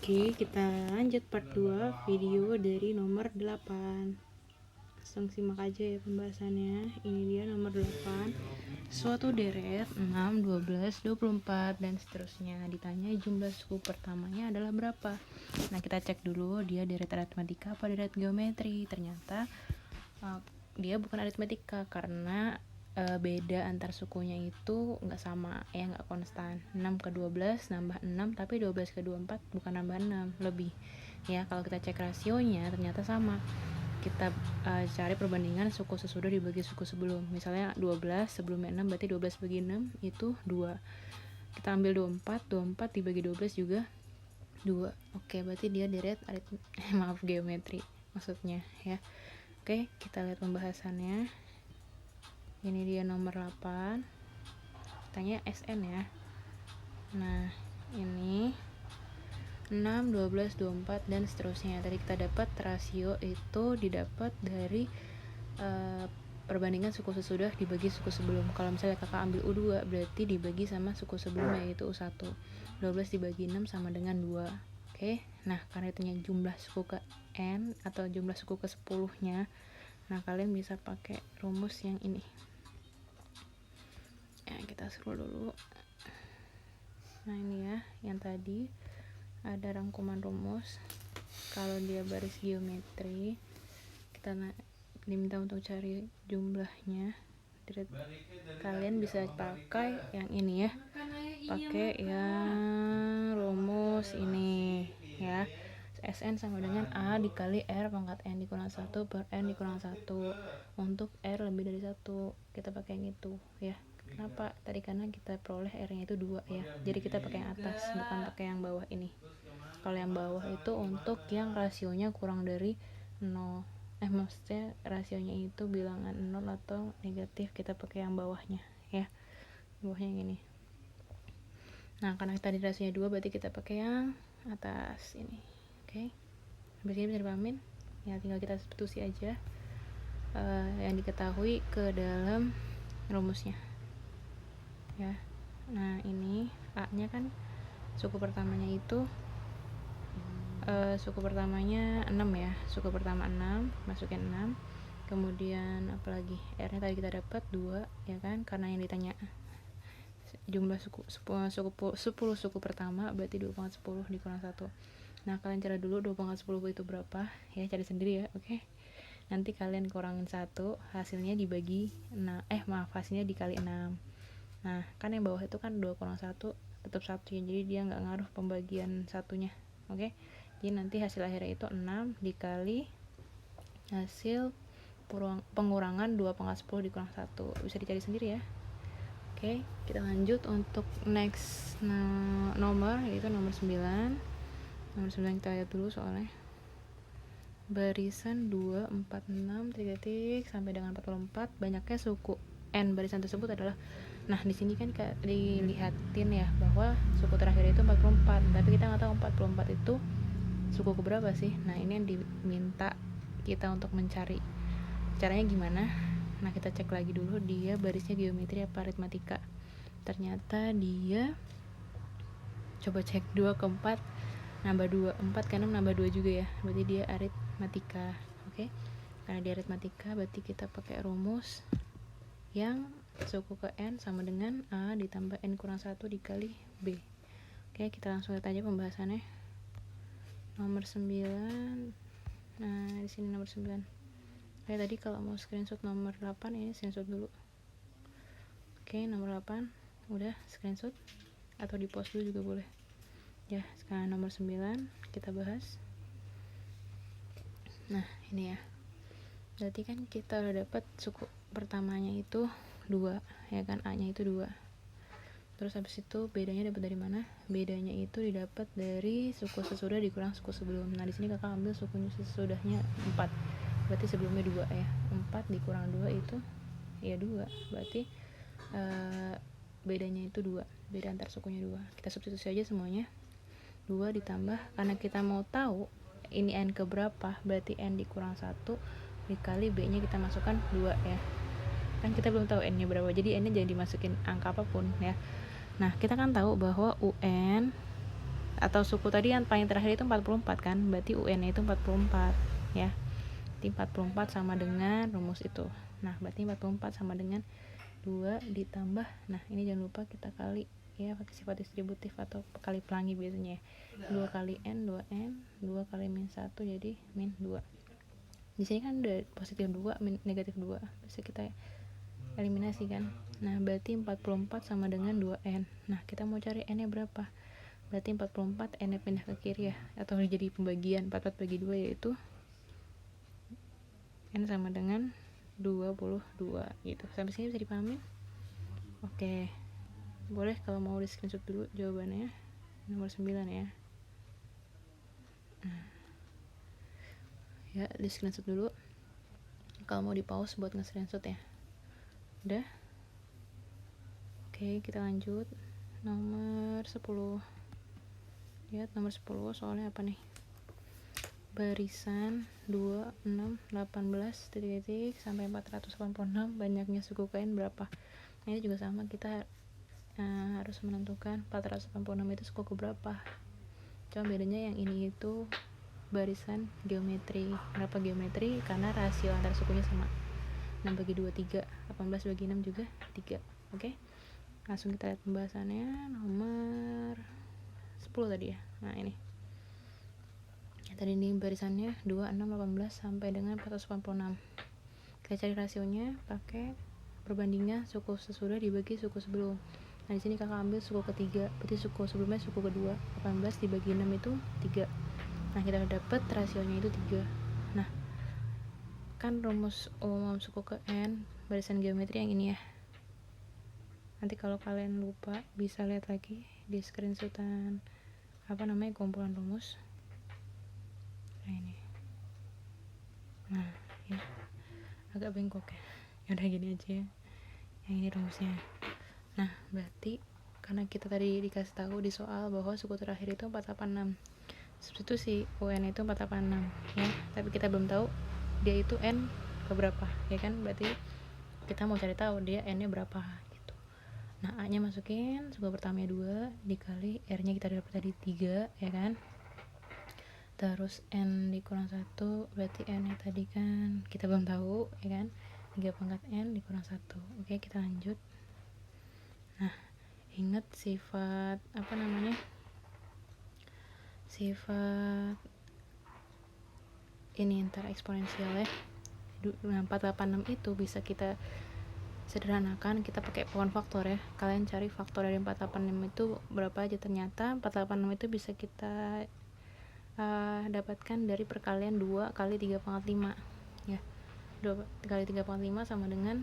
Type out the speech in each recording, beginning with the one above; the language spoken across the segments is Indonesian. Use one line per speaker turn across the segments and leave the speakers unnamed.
Oke, kita lanjut part 2 video dari nomor 8. Langsung simak aja ya pembahasannya. Ini dia nomor 8. Suatu deret 6, 12, 24 dan seterusnya. Ditanya jumlah suku pertamanya adalah berapa. Nah, kita cek dulu dia deret aritmatika apa deret geometri. Ternyata dia bukan aritmatika karena beda antar sukunya itu nggak sama ya, nggak konstan. 6 ke 12 nambah 6, tapi 12 ke 24 bukan nambah 6, lebih ya. Kalau kita cek rasionya ternyata sama. Kita cari perbandingan suku sesudah dibagi suku sebelum. Misalnya 12 sebelumnya 6, berarti 12 bagi 6 itu 2. Kita ambil 24, 24 dibagi 12 juga 2. Oke, berarti dia deret maaf geometri maksudnya ya. Oke, kita lihat pembahasannya. Ini dia nomor 8. Tanya SN ya. Nah, ini 6, 12, 24 dan seterusnya. Tadi kita dapat rasio itu didapat dari perbandingan suku sesudah dibagi suku sebelum. Kalau misalnya kakak ambil U2 berarti dibagi sama suku sebelumnya yaitu U1. 12 dibagi 6 sama dengan 2. Oke. Nah, karena itu jumlah suku ke N atau jumlah suku ke 10-nya. Nah, kalian bisa pakai rumus yang ini. Ya, kita scroll dulu. Nah, ini ya, yang tadi ada rangkuman rumus. Kalau dia baris geometri, kita diminta untuk cari jumlahnya. Kalian bisa pakai yang ini ya, pakai yang rumus ini ya. SN sama dengan A dikali R pangkat N dikurang 1 per N dikurang 1. Untuk R lebih dari 1 kita pakai yang itu ya. Kenapa? Tadi karena kita peroleh R-nya itu 2 ya. Jadi kita pakai yang atas, bukan pakai yang bawah ini. Kalau yang bawah itu untuk yang rasionya kurang dari 0. Maksudnya rasionya itu bilangan 0 atau negatif, kita pakai yang bawahnya ya. Bawahnya yang ini. Nah, karena tadi rasionya 2 berarti kita pakai yang atas ini. Oke. Habis ini bisa dipahamin? Ya, tinggal kita substitusi aja yang diketahui ke dalam rumusnya. Ya. Nah, ini A-nya kan suku pertamanya itu suku pertamanya 6 ya. Suku pertama 6, masukin 6. Kemudian apalagi? R-nya tadi kita dapat 2 ya kan? Karena yang ditanya jumlah suku 10 suku pertama berarti 2/10 dikurang 1. Nah, kalian cari dulu 2/10 itu berapa ya, cari sendiri ya. Oke. Nanti kalian kurangin 1, hasilnya dibagi 6. Hasilnya dikali 6. Nah, kan yang bawah itu kan 2 kurang 1 tetap 1 ya, jadi dia nggak ngaruh pembagian satunya. Oke. Jadi nanti hasil akhirnya itu 6 dikali hasil pengurangan 2/10 dikurang 1. Bisa dicari sendiri ya. Oke, kita lanjut untuk next nomor, yaitu nomor 9. Nomor 9 kita lihat dulu soalnya. Barisan 2, 4, 6, 3 titik sampai dengan 44. Banyaknya suku N barisan tersebut adalah. Nah, di sini kan dilihatin ya bahwa suku terakhir itu 44, tapi kita nggak tahu 44 itu suku keberapa sih. Nah, ini yang diminta kita untuk mencari. Caranya gimana? Nah, kita cek lagi dulu dia barisnya geometri apa aritmatika. Ternyata dia coba cek 2 ke 4 nambah 2, 4 ke 6 nambah 2 juga ya. Berarti dia aritmatika. Oke. Karena dia aritmatika berarti kita pakai rumus yang suku ke N sama dengan A ditambah N kurang 1 dikali B. Oke, kita langsung lihat aja pembahasannya. Nomor 9. Nah, di sini nomor 9. Kayak tadi kalau mau screenshot nomor 8, ini screenshot dulu. Oke, nomor 8 udah screenshot atau di post dulu juga boleh. Ya, sekarang nomor 9 kita bahas. Nah, ini ya. Berarti kan kita udah dapat suku pertamanya itu 2, ya kan, A-nya itu 2. Terus habis itu bedanya dapat dari mana? Bedanya itu didapat dari suku sesudah dikurang suku sebelum. Nah, di sini kakak ambil sukunya sesudahnya 4. Berarti sebelumnya 2 ya. 4 dikurang 2 itu ya 2. Berarti bedanya itu 2. Beda antar sukunya 2. Kita substitusi aja semuanya. 2 ditambah, karena kita mau tahu ini N ke berapa, berarti N dikurang 1 dikali B-nya kita masukkan 2 ya. Kan kita belum tahu N-nya berapa, jadi N-nya jangan dimasukin angka apapun ya. Nah, kita kan tahu bahwa UN atau suku tadi yang paling terakhir itu 44 kan, berarti UN nya itu 44 ya. Berarti 44 sama dengan rumus itu. Nah berarti 44 sama dengan 2 ditambah, nah ini jangan lupa kita kali ya pakai sifat distributif atau kali pelangi biasanya ya. 2 kali N, 2N, 2 kali min 1 jadi min 2. Di sini kan udah positif 2, negatif 2, bisa kita eliminasi kan. Nah berarti 44 sama dengan 2N. Nah kita mau cari N nya berapa, berarti 44 N nya pindah ke kiri ya, atau jadi pembagian 44 bagi 2 yaitu N sama dengan 22 gitu. Sampai sini bisa dipahami? Oke, boleh kalau mau di screenshot dulu jawabannya nomor 9 ya. Ya di screenshot dulu kalau mau di pause buat nge-screenshot ya. Udah? Oke, kita lanjut nomor 10. Lihat nomor 10 soalnya apa nih? Barisan 2, 6, 18 titik-titik sampai 486, banyaknya suku kain berapa? Nah ini juga sama, kita harus menentukan 486 itu suku ke berapa. Cuma bedanya yang ini itu barisan geometri. Kenapa geometri? Karena rasio antar sukunya sama, 6 bagi 2 3, 18 bagi 6 juga 3. Oke, langsung kita lihat pembahasannya. Nomor 10 tadi ya. Nah ini tadi ini barisannya 2, 6, 18 sampai dengan 486. Kita cari rasionya pakai perbandingan suku sesudah dibagi suku sebelum. Nah di sini kakak ambil suku ketiga, berarti suku sebelumnya suku kedua. 18 dibagi 6 itu 3. Nah kita dapat rasionya itu 3. Nah kan rumus umum suku ke N barisan geometri yang ini ya. Nanti kalau kalian lupa bisa lihat lagi di screenshotan kumpulan rumus. Nah ini, nah ya agak bengkok ya, udah gini aja ya, yang ini rumusnya. Nah berarti karena kita tadi dikasih tahu di soal bahwa suku terakhir itu 486, substitusi UN itu 486 ya, tapi kita belum tahu dia itu N keberapa ya kan, berarti kita mau cari tahu dia N nya berapa gitu. Nah A nya masukin, suku pertamanya 2 dikali R nya kita dapat tadi 3 ya kan, terus N dikurang 1, berarti N nya tadi kan kita belum tahu ya kan, 3 pangkat N dikurang 1. Oke kita lanjut. Nah ingat sifat sifat ini ntar eksponensial ya. 486 itu bisa kita sederhanakan, kita pakai pohon faktor ya. Kalian cari faktor dari 486 itu berapa aja, ternyata 486 itu bisa kita dapatkan dari perkalian 2 kali 3 pangkat 5 ya. 2 kali 3 pangkat 5 sama dengan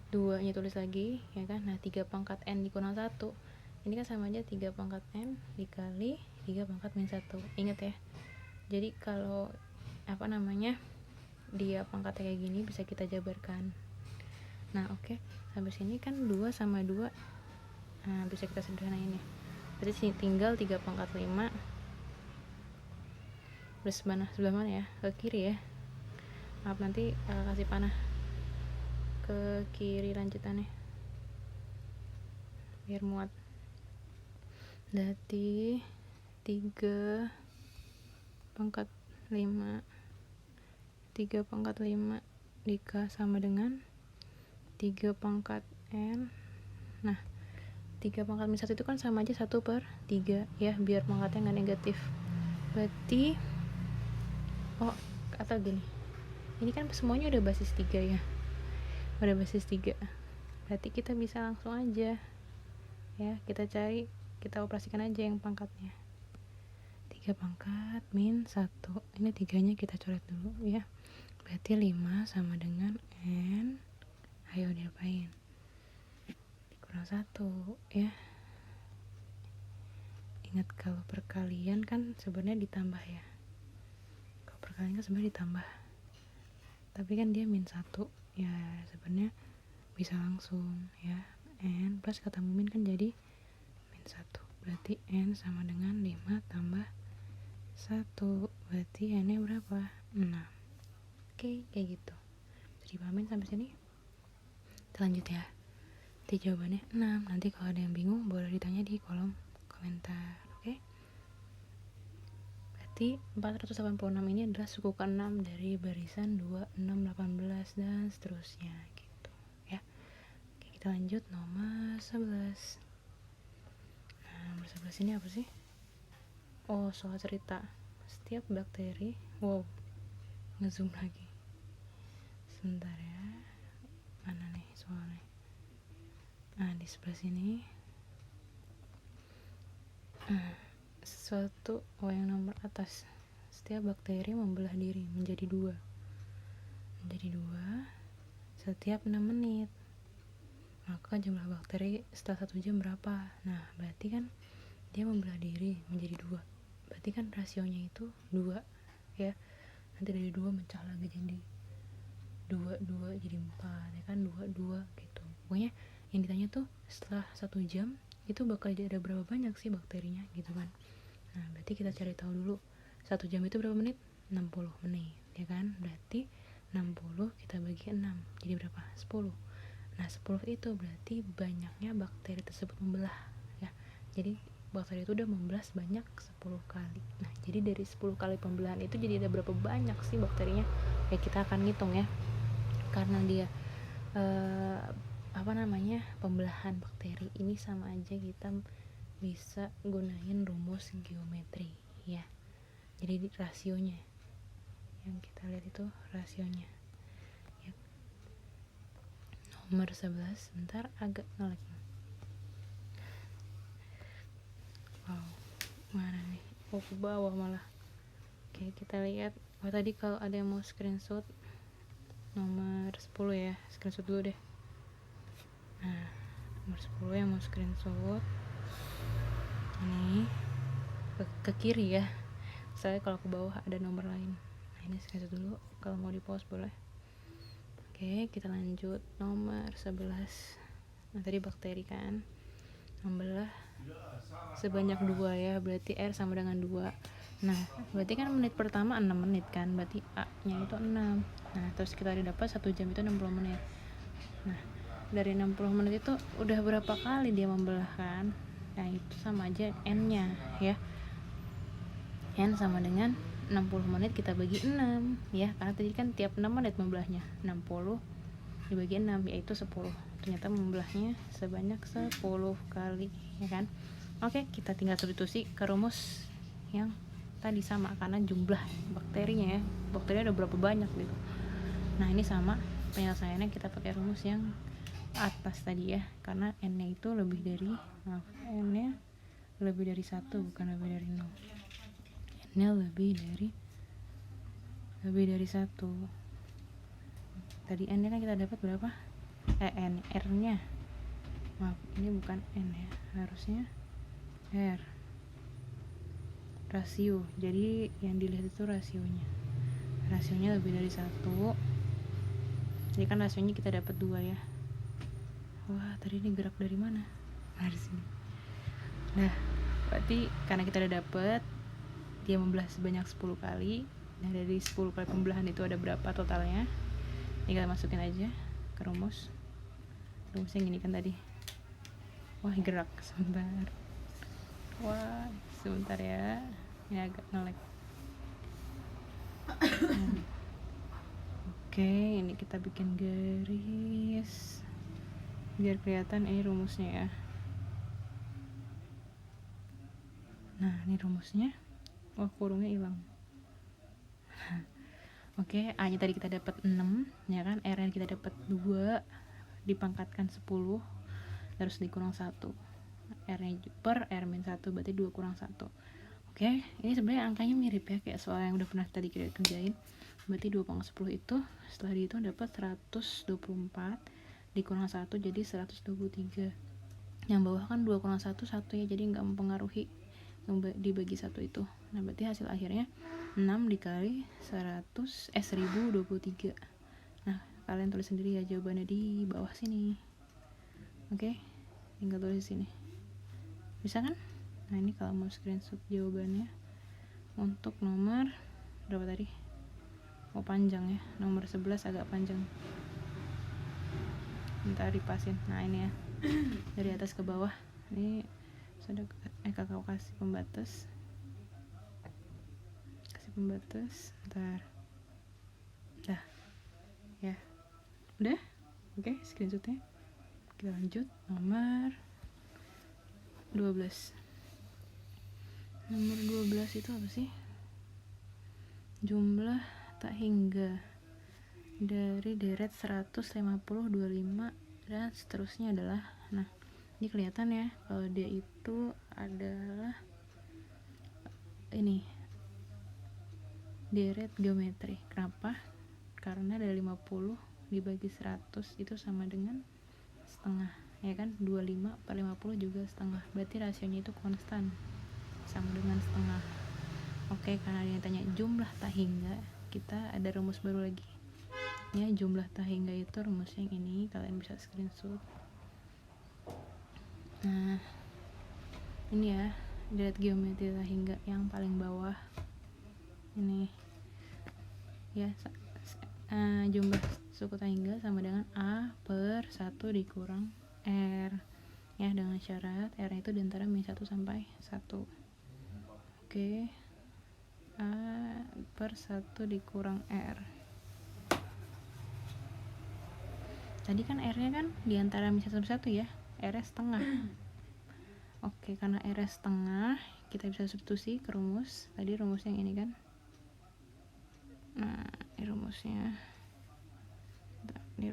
2 nya tulis lagi ya kan. Nah 3 pangkat N dikurang 1 ini kan sama aja 3 pangkat N dikali 3 pangkat min 1. Ingat ya, jadi kalau dia pangkatnya kayak gini bisa kita jabarkan. Nah oke, sampai sini kan 2 sama 2 bisa kita sederhanain ya. Berarti tinggal 3 pangkat 5 sebelah mana ya, ke kiri ya, maaf nanti kasih panah ke kiri lanjutannya biar muat. Berarti 3 pangkat 5 dikali sama dengan 3 pangkat N. Nah 3 pangkat min 1 itu kan sama aja 1/3 ya, biar pangkatnya nggak negatif. Berarti atau gini, ini kan semuanya udah basis 3 ya, udah basis 3, berarti kita bisa langsung aja ya, kita operasikan aja yang pangkatnya. 3 pangkat min 1, ini 3 nya kita coret dulu ya, berarti 5 sama dengan N, ayo diapain, dikurang 1 ya. Ingat kalau perkalian kan sebenarnya ditambah ya, kalau perkalian kan sebenarnya ditambah, tapi kan dia min 1 ya, sebenarnya bisa langsung ya, N plus ketemu min kan jadi min 1, berarti N sama dengan 5 tambah 1, berarti N nya berapa, 6. Oke kayak gitu, jadi pahamin sampai sini. Kita lanjut ya. Berarti jawabannya 6. Nanti kalau ada yang bingung boleh ditanya di kolom komentar. Oke? Berarti 486 ini adalah suku ke-6 dari barisan 2, 6, 18 dan seterusnya gitu ya. Oke, kita lanjut nomor 11. Nah, nomor 11 ini apa sih? Oh, soal cerita. Setiap bakteri, wow, ngezoom lagi. Sebentar ya. Mana nih soalnya? Nah, di sebelah sini. Sesuatu yang nomor atas. Setiap bakteri membelah diri menjadi dua setiap 6 menit. Maka jumlah bakteri setelah 1 jam berapa? Nah, berarti kan dia membelah diri menjadi dua. Berarti kan rasionya itu 2 ya. Nanti dari 2 mecah lagi jadi 2 jadi 4 ya kan, 2 gitu. Pokoknya yang ditanya tuh setelah 1 jam itu bakal ada berapa banyak sih bakterinya gitu kan. Nah, berarti kita cari tahu dulu 1 jam itu berapa menit? 60 menit ya kan. Berarti 60 kita bagi 6 jadi berapa? 10. Nah, 10 itu berarti banyaknya bakteri tersebut membelah ya. Jadi bakteri itu udah membelah sebanyak 10 kali. Nah, jadi dari 10 kali pembelahan itu jadi ada berapa banyak sih bakterinya? Ya kita akan ngitung ya. Karena dia pembelahan bakteri ini sama aja kita bisa gunain rumus geometri ya. Jadi rasionya yang kita lihat itu rasionya ya. Nomor 11 bentar agak ngelag. Wow, mana nih? Oh, ke bawah malah. Oke, kita lihat. Oh, tadi kalau ada yang mau screenshot nomor 10 ya, screenshot dulu deh. Nah, nomor 10 yang mau screenshot ini ke kiri ya, soalnya kalau ke bawah ada nomor lain. Nah, ini screenshot dulu, kalau mau di pause boleh. Oke, kita lanjut nomor 11. Nah, tadi bakteri kan membelah sebanyak 2 ya, berarti R sama dengan 2. Nah, berarti kan menit pertama 6 menit kan, berarti A nya itu 6. Nah, terus kita dapat 1 jam itu 60 menit. Nah, dari 60 menit itu udah berapa kali dia membelah kan? Nah, itu sama aja N nya ya. N sama dengan 60 menit kita bagi 6 ya, karena tadi kan tiap 6 menit membelahnya. 60 dibagi 6 yaitu 10. Ternyata membelahnya sebanyak 10 kali ya kan. Oke, kita tinggal substitusi ke rumus yang tadi sama karena jumlah bakterinya ya. Bakterinya ada berapa banyak gitu. Nah, ini sama penyelesaiannya kita pakai rumus yang atas tadi ya, karena N-nya itu lebih dari N-nya lebih dari 1 bukan lebih dari 0. N-nya lebih dari 1. Tadi N-nya kan kita dapat berapa? R-nya. Maaf, ini bukan N ya, harusnya R. Rasio. Jadi yang dilihat itu rasionya. Rasionya lebih dari 1. Jadi kan rasionya kita dapat 2 ya. Wah, tadi ini gerak dari mana? Nah, di sini. Nah, berarti karena kita udah dapet dia membelah sebanyak 10 kali. Nah, dari 10 kali pembelahan itu ada berapa totalnya? Tinggal masukin aja ke rumus. Rumusnya gini kan tadi. Wah, gerak sebentar. Wah, sebentar ya. Ini agak nge-lag. Oke, ini kita bikin garis biar kelihatan ini rumusnya ya. Nah, ini rumusnya. Wah, kurungnya hilang. Oke, A nya tadi kita dapat 6 ya kan, R nya kita dapat 2 dipangkatkan 10 terus dikurang 1. R nya per R-1 berarti 2 kurang 1. Oke, ini sebenarnya angkanya mirip ya kayak soal yang udah pernah tadi kita kerjain. Berarti 2 pangkat 10 itu setelah dihitung dapat 124 dikurang 1 jadi 123. Yang bawah kan 2 kurang 1 ya, jadi nggak mempengaruhi dibagi 1 itu. Nah, berarti hasil akhirnya 6 dikali 1023. Nah, kalian tulis sendiri ya jawabannya di bawah sini. Oke, tinggal tulis sini. Bisa kan? Nah, ini kalau mau screenshot jawabannya untuk nomor berapa tadi? Oh, panjang ya. Nomor 11 agak panjang. Bentar dipasin. Nah, ini ya. dari atas ke bawah. Ini sudah kakak kasih pembatas, ntar dah ya udah. Oke, screenshotnya. Kita lanjut nomor 12. Nomor 12 itu apa sih? Jumlah tak hingga dari deret 150, 25 dan seterusnya adalah, nah ini kelihatan ya kalau dia itu adalah ini deret geometri. Kenapa? Karena dari 50 dibagi 100 itu sama dengan setengah, ya kan? 25 per 50 juga setengah, berarti rasionya itu konstan, sama dengan setengah. Oke, karena dia tanya jumlah tak hingga, kita ada rumus baru lagi ya. Jumlah tak hingga itu rumusnya yang ini, kalian bisa screenshot. Nah ini ya, deret geometri tak hingga yang paling bawah ini ya. Jumlah suku tak hingga sama dengan A per 1 dikurang R ya, dengan syarat R itu di antara min 1 sampai 1. Oke, A per 1 dikurang R. Tadi kan R nya kan di antara min 1 sampai 1 ya, R nya setengah. Oke, karena R nya setengah, kita bisa substitusi ke rumus. Tadi rumusnya yang ini kan. Nah, ini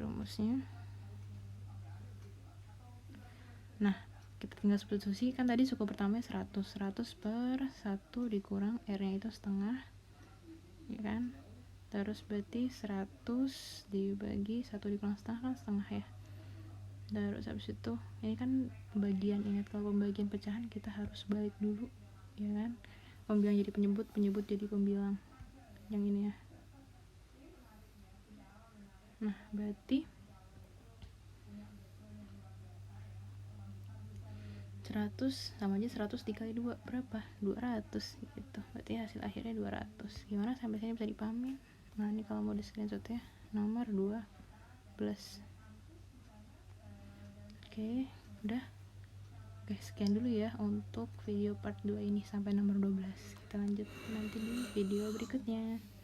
rumusnya. Nah, kita tinggal substitusi. Kan tadi suku pertamanya 100 per 1 dikurang R nya itu setengah, ya kan? Terus berarti 100 dibagi 1 dikurang setengah kan setengah ya. Terus habis itu ini kan pembagian. Ingat kalau pembagian pecahan kita harus balik dulu, ya kan? Pembilang jadi penyebut, penyebut jadi pembilang. Yang ini ya. Nah, berarti 100 sama aja 100 dikali 2 berapa? 200 gitu. Berarti hasil akhirnya 200. Gimana sampai sini bisa dipahami? Nah, ini kalau mau di screenshot ya, nomor 12. Oke, udah. Oke, sekian dulu ya untuk video part 2 ini sampai nomor 12. Kita lanjut nanti di video berikutnya.